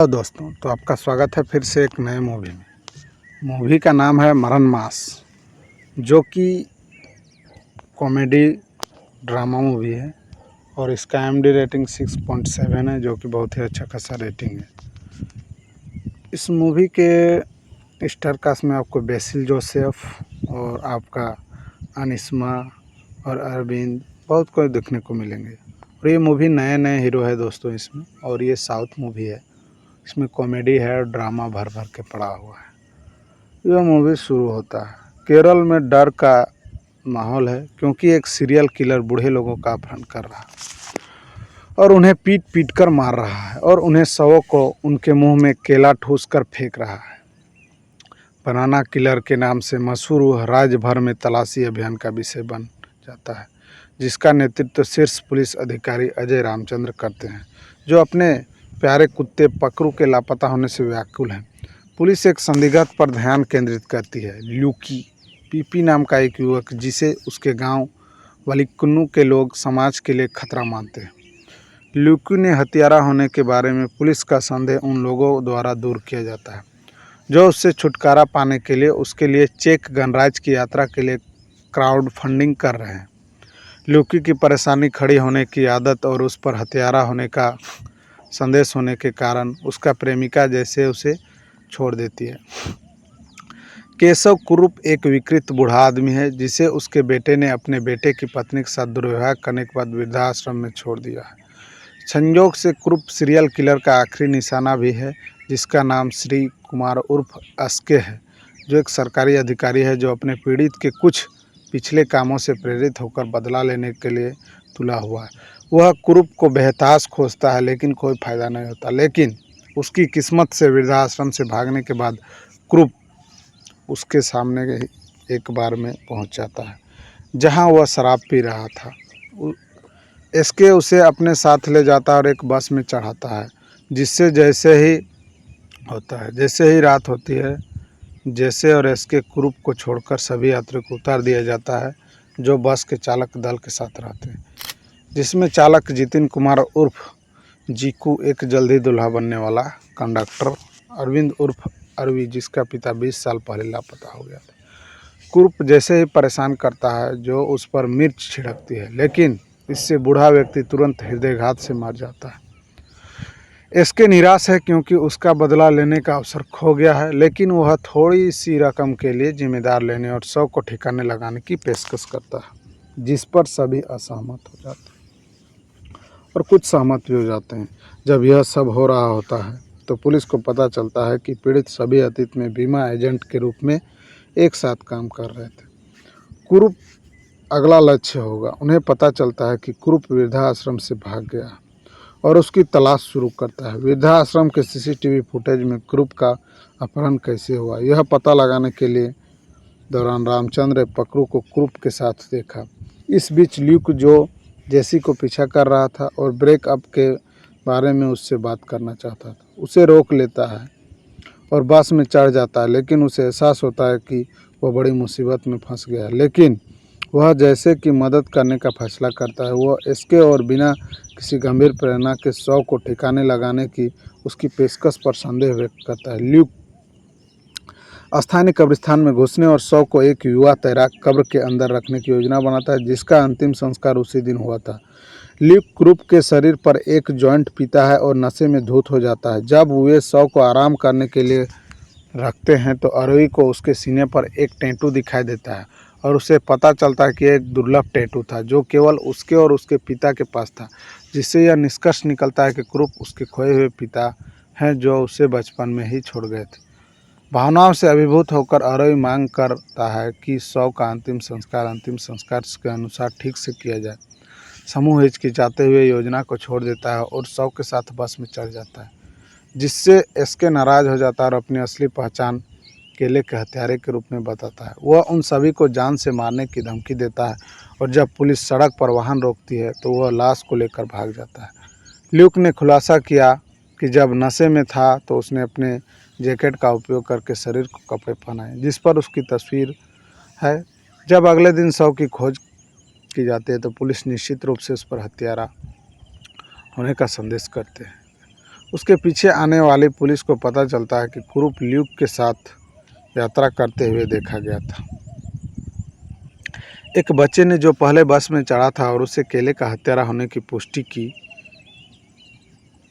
Hello दोस्तों, तो आपका स्वागत है फिर से एक नए मूवी में। मूवी का नाम है मरण मास, जो कि कॉमेडी ड्रामा मूवी है और इसका एमडी रेटिंग 6.7 है, जो कि बहुत ही अच्छा खासा रेटिंग है। इस मूवी के स्टार कास्ट में आपको बेसिल जोसेफ और आपका अनिस्मा और अरविंद बहुत कोई देखने को मिलेंगे। और ये मूवी नए नए हीरो है दोस्तों इसमें, और ये साउथ मूवी है। इसमें कॉमेडी है और ड्रामा भर भर के पड़ा हुआ है। यह मूवी शुरू होता है, केरल में डर का माहौल है क्योंकि एक सीरियल किलर बूढ़े लोगों का अपहरण कर रहा है और उन्हें पीट पीट कर मार रहा है और उन्हें शवों को उनके मुंह में केला ठूस कर फेंक रहा है। बनाना किलर के नाम से मशहूर वह राज्य भर में तलाशी अभियान का विषय बन जाता है, जिसका नेतृत्व शीर्ष पुलिस अधिकारी अजय रामचंद्र करते हैं, जो अपने प्यारे कुत्ते पकरू के लापता होने से व्याकुल हैं। पुलिस एक संदिग्ध पर ध्यान केंद्रित करती है, ल्यूकी पीपी नाम का एक युवक, जिसे उसके गांव वलिकुन्नू के लोग समाज के लिए खतरा मानते हैं। ल्यूकी ने हत्यारा होने के बारे में पुलिस का संदेह उन लोगों द्वारा दूर किया जाता है जो उससे छुटकारा पाने के लिए उसके लिए चेक गणराज्य की यात्रा के लिए क्राउड फंडिंग कर रहे हैं। ल्यूकी की परेशानी खड़ी होने की आदत और उस पर हत्यारा होने का संदेश होने के कारण उसका प्रेमिका जैसे उसे छोड़ देती है। केशव कुरूप एक विकृत बूढ़ा आदमी है, जिसे उसके बेटे ने अपने बेटे की पत्नी के साथ दुर्व्यवहार करने के बाद वृद्धाश्रम में छोड़ दिया है। संयोग से कुरूप सीरियल किलर का आखिरी निशाना भी है, जिसका नाम श्री कुमार उर्फ अस्के है, जो एक सरकारी अधिकारी है जो अपने पीड़ित के कुछ पिछले कामों से प्रेरित होकर बदला लेने के लिए तुला हुआ है। वह कुरूप को बेहताश खोजता है, लेकिन कोई फायदा नहीं होता। लेकिन उसकी किस्मत से वृद्धाश्रम से भागने के बाद कुरूप उसके सामने एक बार में पहुंच जाता है, जहां वह शराब पी रहा था। इसके उसे अपने साथ ले जाता है और एक बस में चढ़ाता है, जिससे जैसे ही रात होती है, जैसे और इसके कुरूप को छोड़कर सभी यात्रियों को उतार दिया जाता है, जो बस के चालक दल के साथ रहते हैं, जिसमें चालक जितिन कुमार उर्फ जीकू, एक जल्दी दूल्हा बनने वाला कंडक्टर अरविंद उर्फ अरवी, जिसका पिता 20 साल पहले लापता हो गया था। कुरूप जैसे ही परेशान करता है, जो उस पर मिर्च छिड़कती है, लेकिन इससे बूढ़ा व्यक्ति तुरंत हृदयघात से मर जाता है। इसके निराश है क्योंकि उसका बदला लेने का अवसर खो गया है, लेकिन वह थोड़ी सी रकम के लिए जिम्मेदार लेने और शव को ठिकाने लगाने की पेशकश करता है, जिस पर सभी असहमत हो जाते हैं और कुछ सहमत भी हो जाते हैं। जब यह सब हो रहा होता है तो पुलिस को पता चलता है कि पीड़ित सभी अतीत में बीमा एजेंट के रूप में एक साथ काम कर रहे थे। कुरूप अगला लक्ष्य होगा। उन्हें पता चलता है कि कुरूप वृद्धाश्रम से भाग गया और उसकी तलाश शुरू करता है। वृद्धाश्रम के सीसीटीवी फुटेज में कुरूप का अपहरण कैसे हुआ, यह पता लगाने के लिए दौरान रामचंद्र पकरू को कुरूप के साथ देखा। इस बीच ल्यूक, जो जेसी को पीछा कर रहा था और ब्रेकअप के बारे में उससे बात करना चाहता था, उसे रोक लेता है और बस में चढ़ जाता है, लेकिन उसे एहसास होता है कि वह बड़ी मुसीबत में फंस गया है। लेकिन वह जैसे कि मदद करने का फैसला करता है। वह इसके और बिना किसी गंभीर प्रेरणा के शव को ठिकाने लगाने की उसकी पेशकश पर संदेह व्यक्त करता है। ल्यूक स्थानीय कब्रिस्तान में घुसने और शव को एक युवा तैराक कब्र के अंदर रखने की योजना बनाता है, जिसका अंतिम संस्कार उसी दिन हुआ था। ल्यूक कुरूप के शरीर पर एक जॉइंट पीता है और नशे में धुत हो जाता है। जब वे शव को आराम करने के लिए रखते हैं तो अरोही को उसके सीने पर एक टैटू दिखाई देता है और उसे पता चलता है कि एक दुर्लभ टैटू था, जो केवल उसके और उसके पिता के पास था, जिससे यह निष्कर्ष निकलता है कि कुरूप उसके खोए हुए पिता हैं, जो उसे बचपन में ही छोड़ गए थे। भावनाओं से अभिभूत होकर अरोही मांग करता है कि शव का अंतिम संस्कार के अनुसार ठीक से किया जाए। समूह हिचकिचाते हुए योजना को छोड़ देता है और शव के साथ बस में चढ़ जाता है, जिससे एसके नाराज हो जाता है और अपनी असली पहचान केले के हत्यारे के रूप में बताता है। वह उन सभी को जान से मारने की धमकी देता है और जब पुलिस सड़क पर वाहन रोकती है तो वह लाश को लेकर भाग जाता है। ल्यूक ने खुलासा किया कि जब नशे में था तो उसने अपने जैकेट का उपयोग करके शरीर को कपड़े पहनाए, जिस पर उसकी तस्वीर है। जब अगले दिन शव की खोज की जाती है तो पुलिस निश्चित रूप से उस पर हत्यारा होने का संदेश करते हैं। उसके पीछे आने वाली पुलिस को पता चलता है कि कुरूप ल्यूक के साथ यात्रा करते हुए देखा गया था। एक बच्चे ने जो पहले बस में चढ़ा था और उसे केले का हत्यारा होने की पुष्टि की,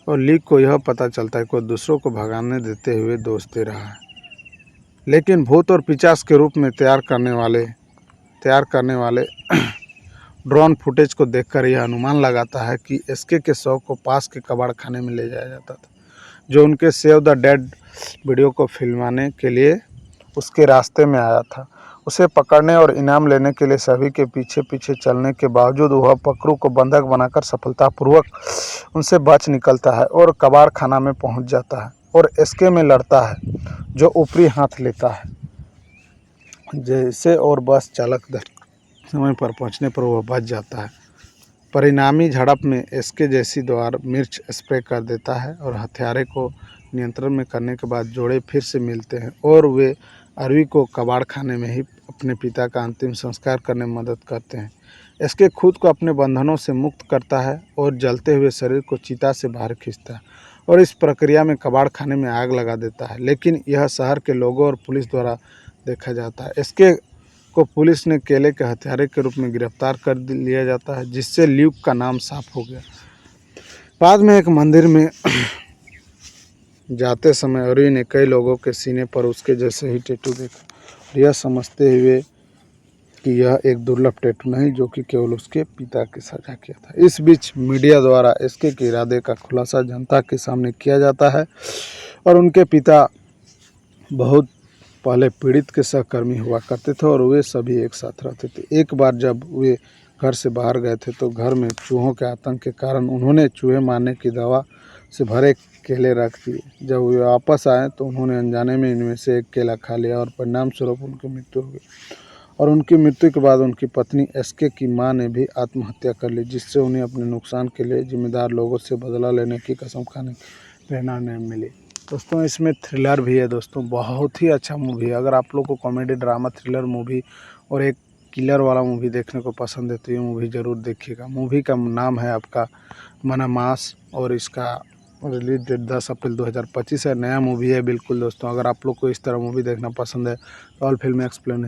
और ल्यूक को यह पता चलता है कि वह दूसरों को भगाने देते हुए दोष दे रहा है। लेकिन भूत और पिशाच के रूप में तैयार करने वाले ड्रोन फुटेज को देखकर यह अनुमान लगाता है कि एसके के शव को पास के कबाड़ खाने में ले जाया जाता था, जो उनके सेव द डेड वीडियो को फिल्माने के लिए उसके रास्ते में आया था। उसे पकड़ने और इनाम लेने के लिए सभी के पीछे पीछे चलने के बावजूद वह पकड़ू को बंधक बनाकर सफलतापूर्वक उनसे बच निकलता है और कबाड़ खाना में पहुंच जाता है और एसके में लड़ता है, जो ऊपरी हाथ लेता है जैसे, और बस चालक समय पर पहुंचने पर वह बच जाता है। परिणामी झड़प में एसके जैसी द्वार मिर्च स्प्रे कर देता है और हत्यारे को नियंत्रण में करने के बाद जोड़े फिर से मिलते हैं और वे अरवी को कबाड़ खाने में ही अपने पिता का अंतिम संस्कार करने में मदद करते हैं। एसके खुद को अपने बंधनों से मुक्त करता है और जलते हुए शरीर को चिता से बाहर खींचता है और इस प्रक्रिया में कबाड़ खाने में आग लगा देता है, लेकिन यह शहर के लोगों और पुलिस द्वारा देखा जाता है। एसके को पुलिस ने केले के हत्यारे के रूप में गिरफ्तार कर लिया जाता है, जिससे ल्यूक का नाम साफ हो गया। बाद में एक मंदिर में जाते समय अरवी ने कई लोगों के सीने पर उसके जैसे ही टैटू देखा, यह समझते हुए कि यह एक दुर्लभ टैटू नहीं जो कि केवल उसके पिता के साझा किया था। इस बीच मीडिया द्वारा एसके के इरादे का खुलासा जनता के सामने किया जाता है और उनके पिता बहुत पहले पीड़ित के सहकर्मी हुआ करते थे और वे सभी एक साथ रहते थे। एक बार जब वे घर से बाहर गए थे तो घर में चूहों के आतंक के कारण उन्होंने चूहे मारने की दवा से भरे केले रख दिए। जब वे वापस आए तो उन्होंने अनजाने में इनमें से एक केला खा लिया और परिणाम स्वरूप उनकी मृत्यु हो गई। और उनकी मृत्यु के बाद उनकी पत्नी एसके की मां ने भी आत्महत्या कर ली, जिससे उन्हें अपने नुकसान के लिए जिम्मेदार लोगों से बदला लेने की कसम खाने की प्रेरणा नहीं मिली। दोस्तों इसमें थ्रिलर भी है दोस्तों, बहुत ही अच्छा मूवी है। अगर आप लोग को कॉमेडी ड्रामा थ्रिलर मूवी और एक किलर वाला मूवी देखने को पसंद है तो ये मूवी ज़रूर देखिएगा। मूवी का नाम है आपका मनमास और इसका रिलीज डेट 10 अप्रैल 2025 है। नया मूवी है बिल्कुल दोस्तों। अगर आप लोग को इस तरह मूवी देखना पसंद है तो ऑल फिल्म एक्सप्लेन